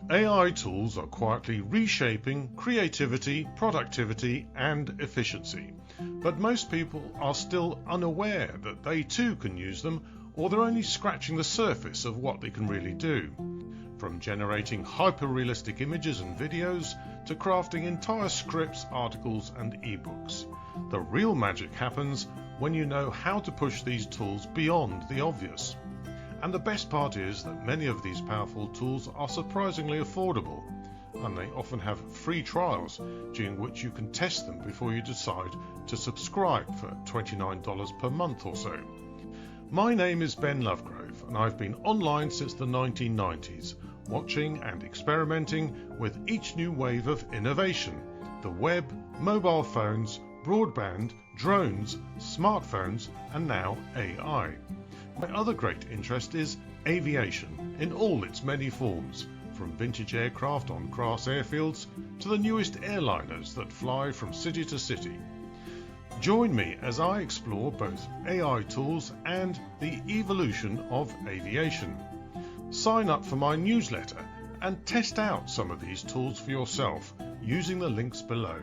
AI tools are quietly reshaping creativity, productivity, and efficiency. But most people are still unaware that they too can use them, or they're only scratching the surface of what they can really do. From generating hyper-realistic images and videos to crafting entire scripts, articles, and ebooks. The real magic happens when you know how to push these tools beyond the obvious. And the best part is that many of these powerful tools are surprisingly affordable, and they often have free trials during which you can test them before you decide to subscribe for $29 per month or so. My name is Ben Lovegrove, and I've been online since the 1990s, watching and experimenting with each new wave of innovation: the web, mobile phones, broadband, drones, smartphones, and now AI. My other great interest is aviation in all its many forms, from vintage aircraft on grass airfields to the newest airliners that fly from city to city. Join me as I explore both AI tools and the evolution of aviation. Sign up for my newsletter and test out some of these tools for yourself using the links below.